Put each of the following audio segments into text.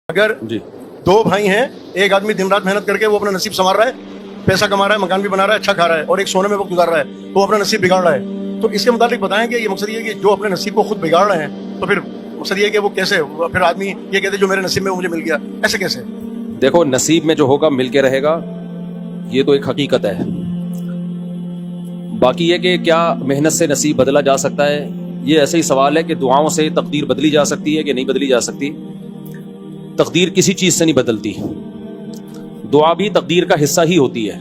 اگر جی دو بھائی ہیں، ایک آدمی دن رات محنت کر کے وہ اپنا نصیب سنوار رہا ہے، پیسہ کما رہا ہے، مکان بھی بنا رہا ہے، اچھا کھا رہا ہے، اور ایک سونے میں وقت گزار رہا ہے، وہ اپنا نصیب بگاڑ رہا ہے، تو اس کے متعلق بتائیں کہ یہ مقصد یہ ہے کہ جو اپنے نصیب کو خود بگاڑ رہے ہیں تو پھر مقصد یہ ہے کہ وہ کیسے، پھر آدمی یہ کہتے جو میرے نصیب میں مجھے مل گیا، ایسے کیسے؟ دیکھو، نصیب میں جو ہوگا مل کے رہے گا، یہ تو ایک حقیقت ہے. باقی یہ کہ کیا محنت سے نصیب بدلا جا سکتا ہے، یہ ایسا ہی سوال ہے کہ دعاؤں سے تقدیر بدلی جا سکتی ہے کہ نہیں بدلی جا سکتی. تقدیر کسی چیز سے نہیں بدلتی، دعا بھی تقدیر کا حصہ ہی ہوتی ہے.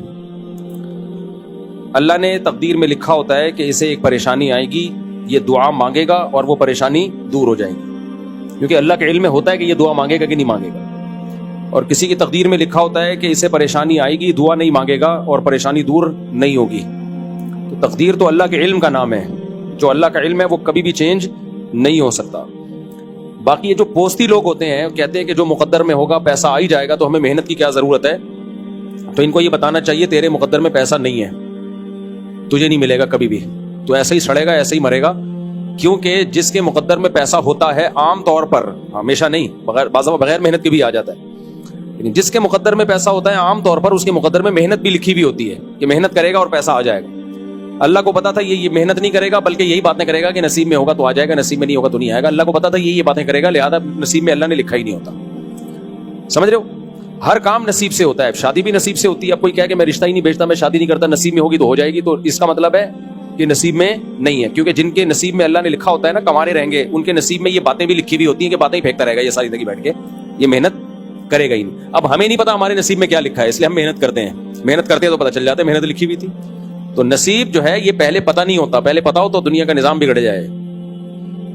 اللہ نے تقدیر میں لکھا ہوتا ہے کہ اسے ایک پریشانی آئے گی، یہ دعا مانگے گا اور وہ پریشانی دور ہو جائے گی، کیونکہ اللہ کے علم میں ہوتا ہے کہ یہ دعا مانگے گا کہ نہیں مانگے گا. اور کسی کی تقدیر میں لکھا ہوتا ہے کہ اسے پریشانی آئے گی، دعا نہیں مانگے گا اور پریشانی دور نہیں ہوگی. تو تقدیر تو اللہ کے علم کا نام ہے، جو اللہ کا علم ہے وہ کبھی بھی چینج نہیں ہو سکتا. باقی یہ جو پوستی لوگ ہوتے ہیں کہتے ہیں کہ جو مقدر میں ہوگا پیسہ آ ہی جائے گا تو ہمیں محنت کی کیا ضرورت ہے. تو ان کو یہ بتانا چاہیے تیرے مقدر میں پیسہ نہیں ہے، تجھے نہیں ملے گا کبھی بھی، تو ایسے ہی سڑے گا، ایسے ہی مرے گا. کیونکہ جس کے مقدر میں پیسہ ہوتا ہے عام طور پر، ہمیشہ نہیں، بعض بغیر محنت کے بھی آ جاتا ہے، لیکن جس کے مقدر میں پیسہ ہوتا ہے عام طور پر اس کے مقدر میں محنت بھی لکھی ہوئی ہوتی ہے کہ محنت کرے گا اور پیسہ آ جائے گا. اللہ کو پتا تھا یہ محنت نہیں کرے گا، بلکہ یہی باتیں کرے گا کہ نصیب میں ہوگا تو آ جائے گا، نصیب میں نہیں ہوگا تو نہیں آئے گا. اللہ کو پتا تھا یہ باتیں کرے گا، لہذا نصیب میں اللہ نے لکھا ہی نہیں ہوتا. سمجھ رہے ہو؟ ہر کام نصیب سے ہوتا ہے، شادی بھی نصیب سے ہوتی ہے. اب کوئی کہے کہ میں رشتہ ہی نہیں بیچتا، میں شادی نہیں کرتا، نصیب میں ہوگی تو ہو جائے گی، تو اس کا مطلب ہے کہ نصیب میں نہیں ہے. کیونکہ جن کے نصیب میں اللہ نے لکھا ہوتا ہے نا کمانے رہیں گے، ان کے نصیب میں یہ باتیں بھی لکھی ہوئی ہوتی ہیں کہ باتیں ہی پھینکتا رہے گا یہ ساری زندگی بیٹھ کے، یہ محنت کرے گا ہی نہیں. اب ہمیں نہیں پتا ہمارے نصیب میں کیا لکھا ہے، اس لیے ہم محنت کرتے ہیں. محنت کرتے ہیں تو پتہ چل جاتا ہے محنت لکھی ہوئی تھی. تو نصیب جو ہے یہ پہلے پتہ نہیں ہوتا، پہلے پتا ہو تو دنیا کا نظام بگڑ جائے.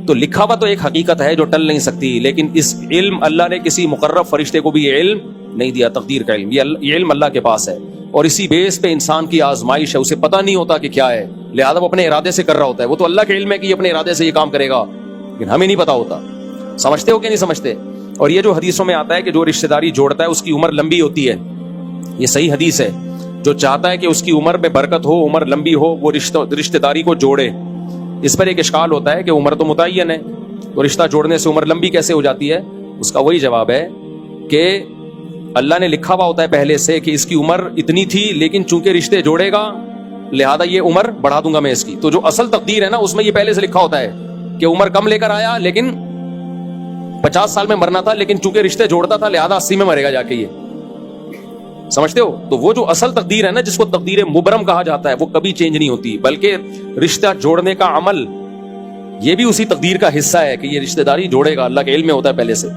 تو لکھا ہوا تو ایک حقیقت ہے جو ٹل نہیں سکتی، لیکن اس علم اللہ نے کسی مقرب فرشتے کو بھی یہ علم نہیں دیا، تقدیر کا علم. یہ علم اللہ کے پاس ہے، اور اسی بیس پہ انسان کی آزمائش ہے. اسے پتہ نہیں ہوتا کہ کیا ہے، لہذا وہ اپنے ارادے سے کر رہا ہوتا ہے. وہ تو اللہ کے علم ہے کہ یہ اپنے ارادے سے یہ کام کرے گا، لیکن ہمیں نہیں پتا ہوتا. سمجھتے ہو کہ نہیں سمجھتے؟ اور یہ جو حدیثوں میں آتا ہے کہ جو رشتہ داری جوڑتا ہے اس کی عمر لمبی ہوتی ہے، یہ صحیح حدیث ہے. جو چاہتا ہے کہ اس کی عمر میں برکت ہو، عمر لمبی ہو، وہ رشتہ داری کو جوڑے. اس پر ایک اشکال ہوتا ہے کہ عمر تو متعین ہے، تو رشتہ جوڑنے سے عمر لمبی کیسے ہو جاتی ہے؟ اس کا وہی جواب ہے کہ اللہ نے لکھا ہوا ہوتا ہے پہلے سے کہ اس کی عمر اتنی تھی، لیکن چونکہ رشتے جوڑے گا لہذا یہ عمر بڑھا دوں گا میں اس کی. تو جو اصل تقدیر ہے نا اس میں یہ پہلے سے لکھا ہوتا ہے کہ عمر کم لے کر آیا، لیکن 50 سال میں مرنا تھا، لیکن چونکہ رشتے جوڑتا تھا لہذا 80 میں مرے گا جا کے. یہ سمجھتے ہو؟ تو وہ جو اصل تقدیر ہے نا جس کو تقدیر مبرم کہا جاتا ہے وہ کبھی چینج نہیں ہوتی، بلکہ رشتہ جوڑنے کا عمل یہ بھی اسی تقدیر کا حصہ ہے کہ یہ رشتہ داری جوڑے گا. اللہ کے علم میں ہوتا ہے پہلے سے،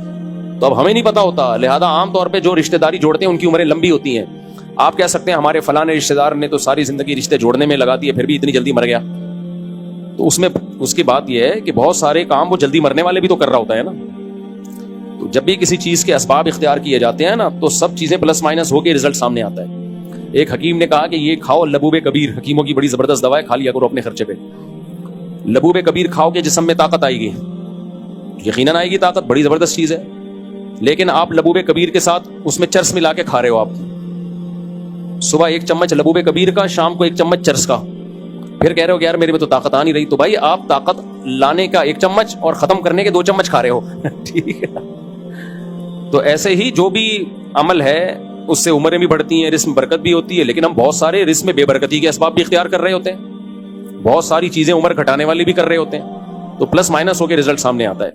تو اب ہمیں نہیں پتا ہوتا، لہذا عام طور پہ جو رشتہ داری جوڑتے ہیں ان کی عمریں لمبی ہوتی ہیں. آپ کہہ سکتے ہیں ہمارے فلاں رشتہ دار نے تو ساری زندگی رشتے جوڑنے میں لگا دیے پھر بھی اتنی جلدی مر گیا. تو اس میں اس کی بات یہ ہے کہ بہت سارے کام وہ جلدی مرنے والے بھی تو کر رہا ہوتا ہے نا. تو جب بھی کسی چیز کے اسباب اختیار کیے جاتے ہیں نا تو سب چیزیں پلس مائنس ہو کے رزلٹ سامنے آتا ہے. ایک حکیم نے کہا کہ یہ کھاؤ لبوب کبیر، حکیموں کی بڑی زبردست دوا ہے، کھا لیا کرو اپنے خرچے پہ. لبوب کبیر کھاؤ گے جسم میں طاقت آئے گی، یقیناً آئے گی طاقت، بڑی زبردست چیز ہے. لیکن آپ لبوب کبیر کے ساتھ اس میں چرس ملا کے کھا رہے ہو. آپ صبح 1 چمچ لبوب کبیر کا، شام کو 1 چمچ چرس کا، پھر کہہ رہے ہو کہ یار میرے میں تو طاقت آ نہیں رہی. تو بھائی آپ طاقت لانے کا 1 چمچ اور ختم کرنے کے 2 چمچ کھا رہے ہو. ٹھیک ہے؟ تو ایسے ہی جو بھی عمل ہے اس سے عمریں بھی بڑھتی ہیں، رزق میں برکت بھی ہوتی ہے، لیکن ہم بہت سارے رزق میں بے برکتی کے اسباب بھی اختیار کر رہے ہوتے ہیں، بہت ساری چیزیں عمر گھٹانے والی بھی کر رہے ہوتے ہیں. تو پلس مائنس ہو کے رزلٹ سامنے آتا ہے.